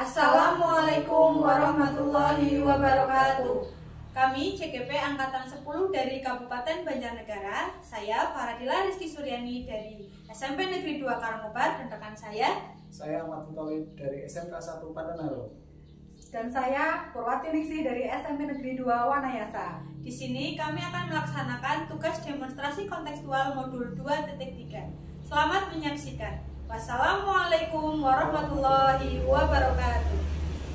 Assalamualaikum warahmatullahi wabarakatuh. Kami CGP Angkatan 10 dari Kabupaten Banjarnegara. Saya Faradila Rizky Suryani dari SMP Negeri 2 Karangkobar dan rekan saya Ahmad Muthalib dari SMK 1 Pandanaro. Dan saya Purwati Ningsih dari SMP Negeri 2 Wanayasa. Di sini kami akan melaksanakan tugas demonstrasi kontekstual modul 2.3. Selamat menyaksikan. Wassalamualaikum warahmatullahi wabarakatuh.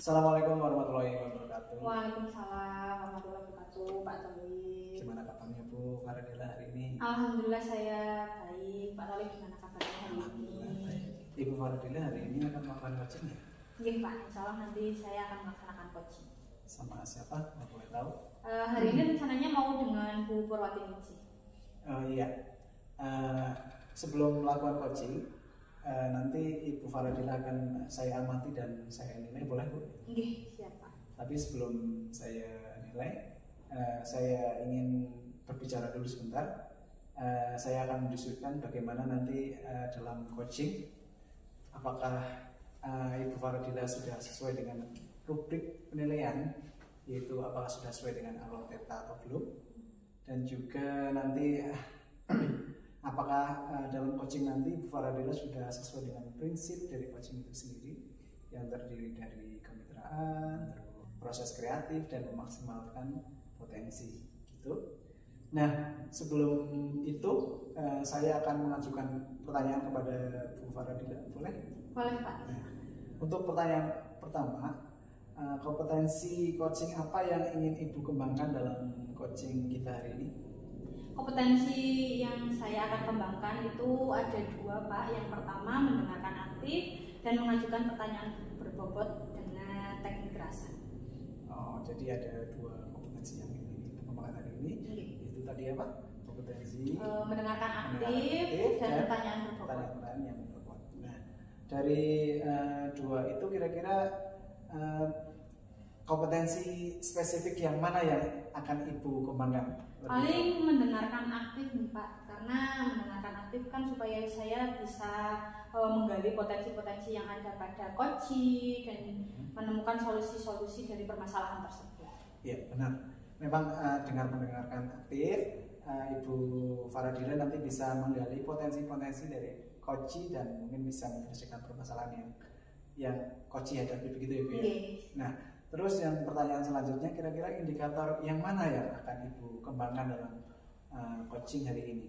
Assalamualaikum warahmatullahi wabarakatuh. Waalaikumsalam warahmatullahi wabarakatuh, Pak Thalib. Gimana kabarnya Bu Faradila hari ini? Alhamdulillah saya baik. Pak Thalib gimana kabarnya hari ini? Baik. Ibu Faradila hari ini akan melakukan coaching ya? Iya Pak, insya Allah nanti saya akan melaksanakan coaching. Sama siapa? Mau boleh tahu? Hari ini rencananya mau dengan Bu Purwati Ningsih. Iya. Sebelum melakukan coaching, nanti Ibu Faradila akan saya amati dan saya nilai, boleh Bu? Nggih, siap Pak. Tapi sebelum saya nilai, saya ingin berbicara dulu sebentar. Saya akan mendiskusikan bagaimana nanti dalam coaching, apakah Ibu Faradila sudah sesuai dengan rubrik penilaian, yaitu apakah sudah sesuai dengan alur theta atau belum, dan juga nanti apakah dalam coaching nanti Ibu Faradila sudah sesuai dengan prinsip dari coaching itu sendiri yang terdiri dari kemitraan, proses kreatif, dan memaksimalkan potensi gitu. Nah, sebelum itu saya akan mengajukan pertanyaan kepada Bu Faradila, boleh? Boleh Pak. Nah, untuk pertanyaan pertama, kompetensi coaching apa yang ingin Ibu kembangkan dalam coaching kita hari ini? Kompetensi yang saya akan kembangkan itu ada dua Pak. Yang pertama mendengarkan aktif dan mengajukan pertanyaan berbobot dengan teknik kerasan. Oh, jadi ada dua kompetensi yang ingin Ibu kembangkan hari ini. Itu tadi apa? Kompetensi mendengarkan aktif dan pertanyaan berbobot. Pertanyaan yang berbobot. Nah, dari dua itu kira-kira kompetensi spesifik yang mana yang akan Ibu kembangkan? Paling mendengarkan aktif nih Pak, karena mendengarkan aktif kan supaya saya bisa menggali potensi-potensi yang ada pada coaching dan menemukan solusi-solusi dari permasalahan tersebut. Ya benar, memang dengan mendengarkan aktif, Ibu Faradila nanti bisa menggali potensi-potensi dari coaching dan mungkin bisa menyelesaikan permasalahan yang coaching hadapi, begitu ya Bu ya? Nah, terus yang pertanyaan selanjutnya, kira-kira indikator yang mana yang akan Ibu kembangkan dalam coaching hari ini?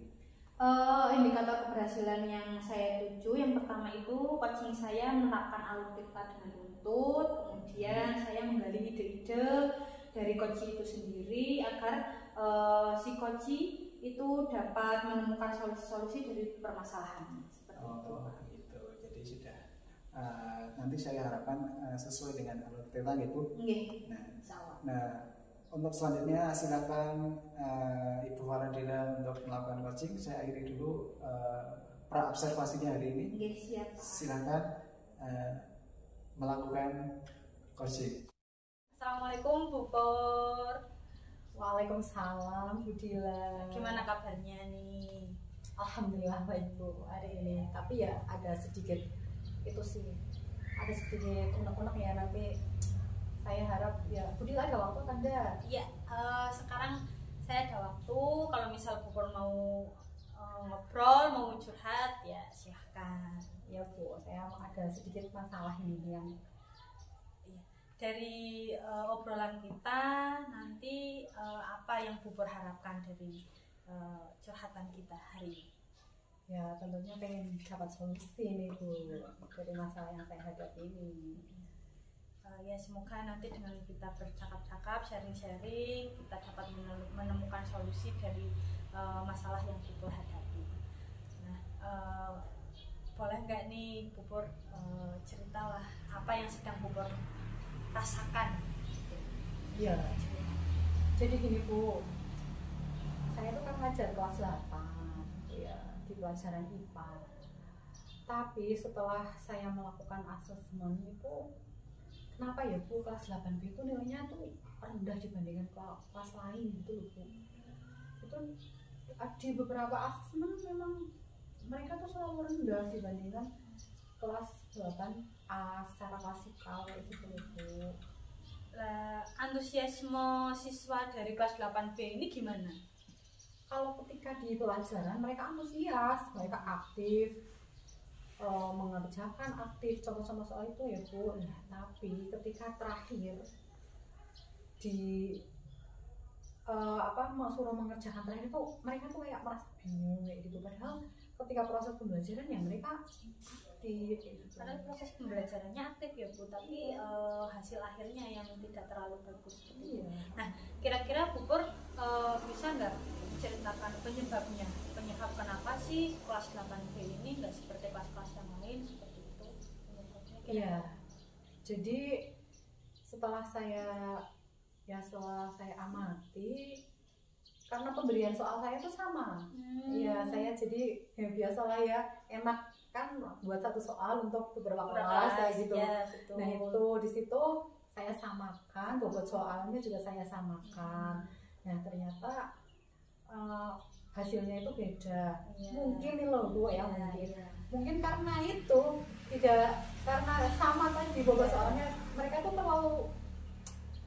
Indikator keberhasilan yang saya tuju, yang pertama itu coaching saya menerapkan alur theta dengan runtut, kemudian saya menggali ide-ide dari coaching itu sendiri agar si coaching itu dapat menemukan solusi-solusi dari permasalahan. Seperti itu. Gitu. Jadi sudah. Nanti saya harapkan sesuai dengan alur theta gitu. Nah, untuk selanjutnya silakan Ibu Faradila untuk melakukan coaching. Saya akhiri dulu pra observasinya hari ini. Siap. Silakan melakukan coaching. Assalamualaikum Bu Pur. Waalaikumsalam Bu Dila. Gimana kabarnya nih? Alhamdulillah baik Bu hari ini. Tapi ya ada sedikit itu sih, ada sedikit unek-unek ya, nanti saya harap ya Bu Dila ada waktu kan ada? Iya, sekarang saya ada waktu. Kalau misal Bu Pur mau ngobrol, mau curhat ya silahkan. Ya Bu, saya ada sedikit masalah ini yang dari obrolan kita nanti apa yang Bu Pur harapkan dari curhatan kita hari ini? Ya tentunya pengen dapat solusi nih Bu dari masalah yang saya hadapi ini. Ya semoga nanti dengan kita bercakap-cakap, sharing-sharing, kita dapat menemukan solusi dari masalah yang Bu Pur hadapi. Nah, boleh nggak nih Bu Pur ceritalah apa yang sedang Bu Pur rasakan? Iya. Jadi gini Bu, saya itu kan ngajar kelas 8 ya, di pelajaran IPA. Tapi setelah saya melakukan asesmen itu, kenapa ya Bu kelas 8B itu nilainya tuh rendah dibandingkan kelas lain gitu loh Bu. Itu di beberapa asesmen memang mereka tuh selalu rendah dibandingkan kelas 8A secara klasikal kayak gitu loh Bu. Antusiasme siswa dari kelas 8B ini gimana? Kalau ketika di pelajaran mereka antusias, mereka aktif, mengerjakan aktif contoh-contoh soal itu ya Bu. Nah tapi ketika terakhir di mau suruh mengerjakan terakhir itu mereka tuh kayak merasa bingung kayak gitu, padahal ketika proses pembelajaran ya mereka aktif gitu. Karena proses pembelajarannya aktif ya Bu, tapi hasil akhirnya yang tidak terlalu bagus gitu. Iya. Nah, kira-kira Bu Pur bisa nggak ceritakan penyebab kenapa sih kelas 8B ini nggak seperti kelas-kelas yang lain seperti itu? Iya. Jadi setelah saya amati, karena pemberian soal saya itu sama. Iya, saya jadi ya biasalah ya, enak kan buat satu soal untuk beberapa kelas kayak gitu. Ya, betul. Nah itu di situ saya samakan, bobot soalnya juga saya samakan. Nah ternyata hasilnya itu beda. Mungkin nih loh Bu ya, mungkin karena itu tidak karena sama tadi bobot soalnya mereka tuh terlalu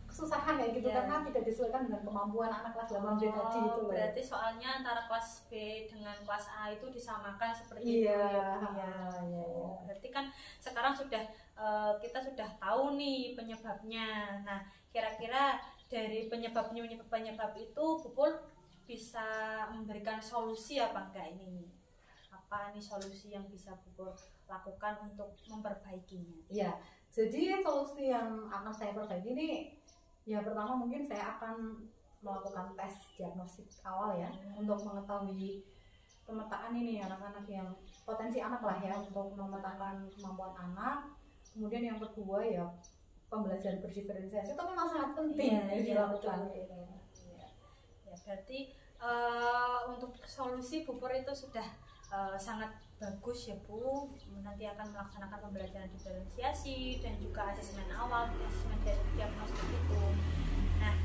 kesusahan ya gitu karena tidak disesuaikan dengan kemampuan anak kelas 8B tadi itu loh. Berarti soalnya antara kelas B dengan kelas A itu disamakan seperti itu Iya, ya Bu ya. iya. Berarti kan sekarang sudah kita sudah tahu nih penyebabnya. Nah, kira-kira dari penyebab itu Bu Pur bisa memberikan solusi apa enggak ini? Apa nih solusi yang bisa Bu Pur lakukan untuk memperbaikinya? Iya. Jadi solusi yang akan saya perbaiki ini ya pertama mungkin saya akan melakukan tes diagnostik awal ya untuk mengetahui pemetaan ini anak-anak yang potensi anak lah ya, untuk memetakan kemampuan anak. Kemudian yang kedua ya pembelajaran berdiferensiasi itu memang sangat penting dilakukan. Ya, berarti untuk solusi Bu Pur itu sudah sangat bagus ya Bu. Nanti akan melaksanakan pembelajaran diferensiasi dan juga asesmen awal, asesmen diagnostik itu. Nah,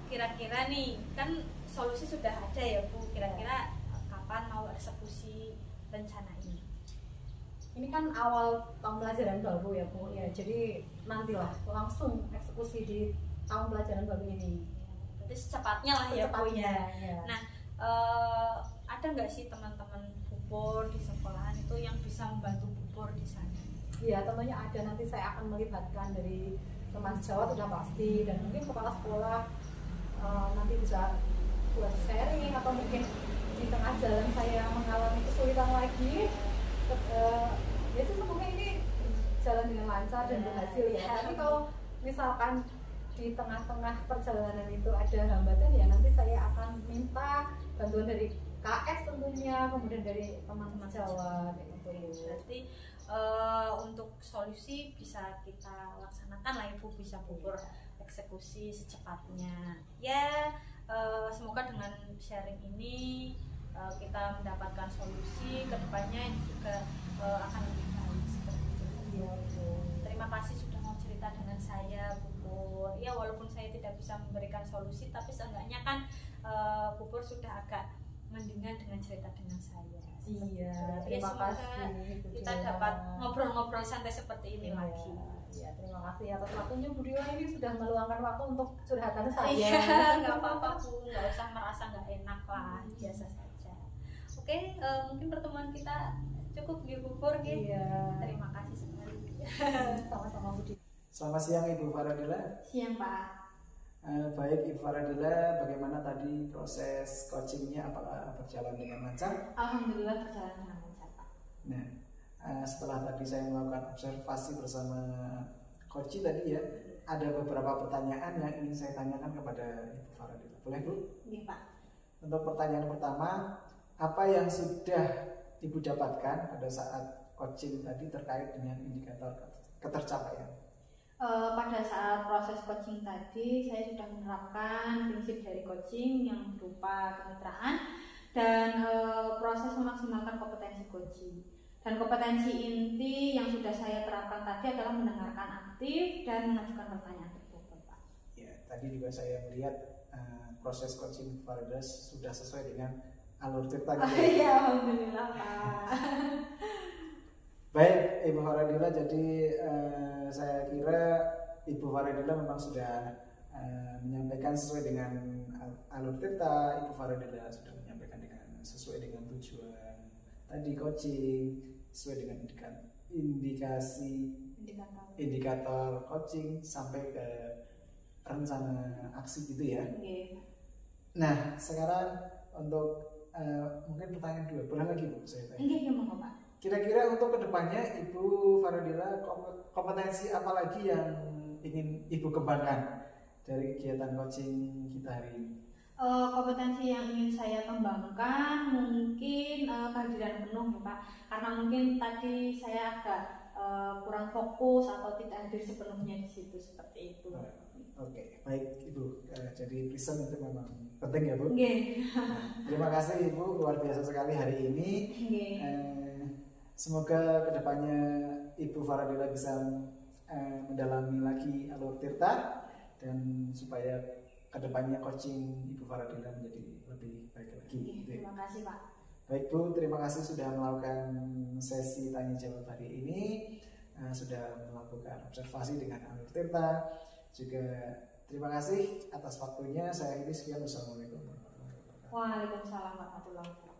kira-kira nih kan solusi sudah ada ya Bu. Kira-kira kapan mau eksekusi rencana ini? Ini kan awal tahun pelajaran baru ya Bu ya. Jadi nantilah langsung eksekusi di tahun pelajaran baru ini. Berarti secepatnya lah ya Bu ya. Nah, ada nggak sih teman-teman Bu Pur di sekolahan itu yang bisa membantu Bu Pur di sana? Iya, tentunya ada. Nanti saya akan melibatkan dari teman sejawat sudah pasti, dan mungkin kepala sekolah nanti bisa buat sharing, atau mungkin di tengah jalan saya mengalami kesulitan lagi, ya sih semoga ini jalan dengan lancar dan berhasil ya. Tapi kalau misalkan di tengah-tengah perjalanan itu ada hambatan ya nanti saya akan minta bantuan dari KS tentunya, kemudian dari teman-teman sejawat gitu. Berarti untuk solusi bisa kita laksanakan lah Ibu, bisa Bu Pur eksekusi secepatnya ya. Semoga dengan sharing ini kita mendapatkan solusi kedepannya yang juga akan lebih baik seperti itu. Ya, terima kasih sudah mau cerita dengan saya Bu Pur. Ya walaupun saya tidak bisa memberikan solusi, tapi seenggaknya kan Bu Pur sudah agak mendingan dengan cerita dengan saya. Iya, terima kasih. Kita dapat ngobrol-ngobrol santai seperti ini lagi. Iya, terima kasih atas waktunya Bu Dila, ini sudah meluangkan waktu untuk curhatan saya. Iya, nggak apa-apa Bu, nggak usah merasa nggak enak lah, biasa saja. Oke, mungkin pertemuan kita cukup di Bu Pur ya. Iya. Terima kasih sekali. Sama-sama Bu Dila. Selamat siang Ibu Faradila. Siang Pak. Baik Ibu Faradila, bagaimana tadi proses coachingnya, apakah berjalan dengan lancar? Alhamdulillah berjalan dengan lancar Pak. Nah, setelah tadi saya melakukan observasi bersama Coach tadi ya, ada beberapa pertanyaan yang ingin saya tanyakan kepada Ibu Faradila. Boleh Bu? Iya Pak. Untuk pertanyaan pertama, apa yang sudah Ibu dapatkan pada saat coaching tadi terkait dengan indikator ketercapaian? Pada saat proses coaching tadi, saya sudah menerapkan prinsip dari coaching yang berupa kemitraan dan proses memaksimalkan kompetensi coaching. Dan kompetensi inti yang sudah saya terapkan tadi adalah mendengarkan aktif dan mengajukan pertanyaan tertutup, Pak. Ya, tadi juga saya melihat proses coaching Faradila sudah sesuai dengan alur tirta Oh gitu. iya, alhamdulillah Pak. Baik Ibu Faradila, jadi saya kira Ibu Faradila memang sudah menyampaikan sesuai dengan alur tirta. Ibu Faradila sudah menyampaikan dengan sesuai dengan tujuan tadi coaching, sesuai dengan indikator coaching sampai ke rencana aksi gitu ya. Oke. Nah sekarang untuk mungkin pertanyaan dua, boleh lagi Bu saya tanya? Oke, gimana Pak? Kira-kira untuk kedepannya Ibu Faradila kompetensi apa lagi yang ingin Ibu kembangkan dari kegiatan coaching kita hari ini? Kompetensi yang ingin saya kembangkan mungkin kehadiran penuh ya Pak, karena mungkin tadi saya agak kurang fokus atau tidak hadir sepenuhnya di situ seperti itu. Oke, baik Ibu. Jadi present itu memang penting ya Bu. Oke. Terima kasih Ibu, luar biasa sekali hari ini. Oke. Semoga kedepannya Ibu Faradila bisa mendalami lagi alur tirta dan supaya kedepannya coaching Ibu Faradila menjadi lebih baik lagi. Terima kasih Pak. Baik Bu, terima kasih sudah melakukan sesi tanya jawab hari ini, sudah melakukan observasi dengan alur tirta. Juga terima kasih atas waktunya. Saya ini sekian, wassalamualaikum warahmatullahi wabarakatuh. Waalaikumsalam warahmatullahi wabarakatuh.